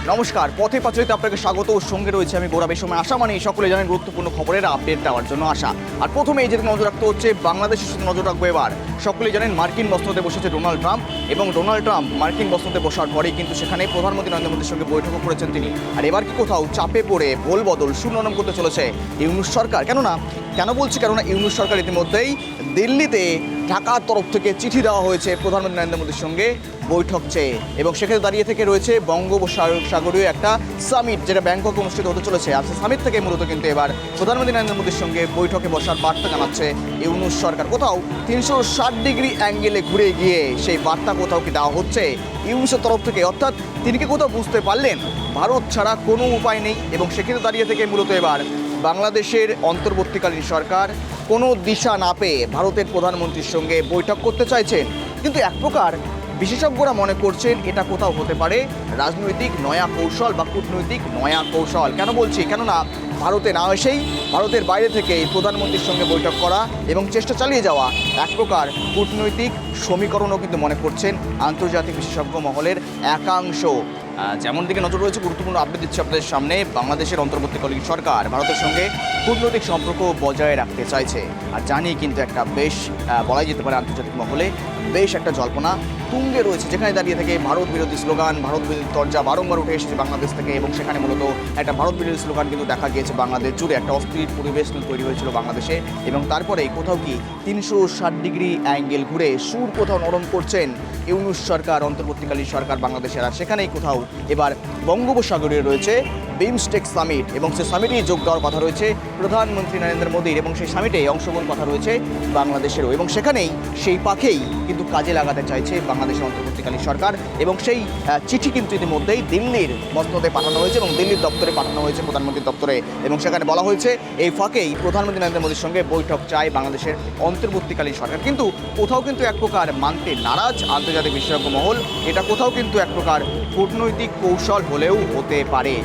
নমস্কার, পথে পাঁচালীতে আপনাকে স্বাগত। সঙ্গে রয়েছে আমি গৌরব। এই সময় আসা মানে সকলে জানেন গুরুত্বপূর্ণ খবরের আপডেট দেওয়ার জন্য আসা। আর প্রথমে এই যেদিকে নজর রাখতে হচ্ছে বাংলাদেশের সাথে নজর রাখবো এবার। সকলেই জানেন মার্কিন বস্ত্রতে বসেছে ডোনাল্ড ট্রাম্প, এবং ডোনাল্ড ট্রাম্প মার্কিন বস্ত্রতে বসার পরেই কিন্তু সেখানে প্রধানমন্ত্রী নরেন্দ্র মোদীর সঙ্গে বৈঠকও করেছেন তিনি। আর এবার কি কোথাও চাপে পড়ে ভোল বদল সুনরম করতে চলেছে ইউনূস সরকার? কেননা ইউনূস সরকার ইতিমধ্যেই দিল্লিতে ঢাকার তরফ থেকে চিঠি দেওয়া হয়েছে প্রধানমন্ত্রী নরেন্দ্র মোদীর সঙ্গে বৈঠক চেয়ে, এবং সেখানে দাঁড়িয়ে থেকে রয়েছে বঙ্গোপসাগরীয় একটা সামিট, যেটা ব্যাংকক অনুষ্ঠিত হতে চলেছে। আর সেই সামিট থেকে মূলত কিন্তু এবার প্রধানমন্ত্রী নরেন্দ্র মোদীর সঙ্গে বৈঠকে বসার বার্তা জানাচ্ছে ইউনূস সরকার। কোথাও 360 ডিগ্রি অ্যাঙ্গেলে ঘুরে গিয়ে সেই বার্তা কোথাও কি দেওয়া হচ্ছে ইউনূসের তরফ থেকে, অর্থাৎ তিনি কি কোথাও বুঝতে পারলেন ভারত ছাড়া কোনো উপায় নেই, এবং সেখানে দাঁড়িয়ে থেকে মূলত এবার বাংলাদেশের অন্তর্বর্তীকালীন সরকার কোনো দিশা না পেয়ে ভারতের প্রধানমন্ত্রীর সঙ্গে বৈঠক করতে চাইছেন। কিন্তু এক প্রকার বিশেষজ্ঞরা মনে করছেন এটা কোথাও হতে পারে রাজনৈতিক নয়া কৌশল বা কূটনৈতিক নয়া কৌশল। কেন বলছি? কেননা ভারতে না এসেই ভারতের বাইরে থেকে প্রধানমন্ত্রীর সঙ্গে বৈঠক করা এবং চেষ্টা চালিয়ে যাওয়া এক প্রকার কূটনৈতিক সমীকরণও কিন্তু মনে করছেন আন্তর্জাতিক বিশেষজ্ঞ মহলের একাংশ। যেমন দিকে নজর রয়েছে, গুরুত্বপূর্ণ আপডেট দিচ্ছে আপনাদের সামনে। বাংলাদেশের অন্তর্বর্তীকালীন সরকার ভারতের সঙ্গে কূটনৈতিক সম্পর্ক বজায় রাখতে চাইছে। আর জানি কিন্তু একটা বেশ বলাই যেতে পারে আন্তর্জাতিক মহলে বেশ একটা জল্পনা তুঙ্গে রয়েছে, যেখানে দাঁড়িয়ে থেকে ভারত বিরোধী স্লোগান, ভারত বিরোধী তরজা বারংবার উঠে এসেছে বাংলাদেশ থেকে, এবং সেখানে মূলত একটা ভারত বিরোধী স্লোগান কিন্তু দেখা গিয়েছে বাংলাদেশ জুড়ে। একটা অস্থির পরিবেশ তৈরি হয়েছিল বাংলাদেশে, এবং তারপরে কোথাও কি 360 ডিগ্রি অ্যাঙ্গেল ঘুরে সুর কোথাও নরম করছেন ইউনূস সরকার, অন্তর্বর্তীকালীন সরকার বাংলাদেশের। আর সেখানেই কোথাও এবার বঙ্গোপসাগরে রয়েছে বিমস্টেক সামিট, এবং সেই সামিটেই যোগ দেওয়ার কথা রয়েছে প্রধানমন্ত্রী নরেন্দ্র মোদীর, এবং সেই সামিটে অংশগ্রহণ কথা রয়েছে বাংলাদেশেরও। এবং সেখানেই সেই পাখেই কিন্তু কাজে লাগাতে চাইছে বাংলাদেশের অন্তর্বর্তীকালীন সরকার, এবং সেই চিঠি কিন্তু ইতিমধ্যেই দিল্লির মসনদে পাঠানো হয়েছে এবং দিল্লির দপ্তরে পাঠানো হয়েছে, প্রধানমন্ত্রীর দপ্তরে। এবং সেখানে বলা হয়েছে এই ফাঁকেই প্রধানমন্ত্রী নরেন্দ্র মোদীর সঙ্গে বৈঠক চায় বাংলাদেশের অন্তর্বর্তীকালীন সরকার। কিন্তু কোথাও কিন্তু এক প্রকার মানতে নারাজ আন্তর্জাতিক বিশেষজ্ঞ মহল। এটা কোথাও কিন্তু এক প্রকার কূটনৈতিক কৌশল হলেও হতে পারে।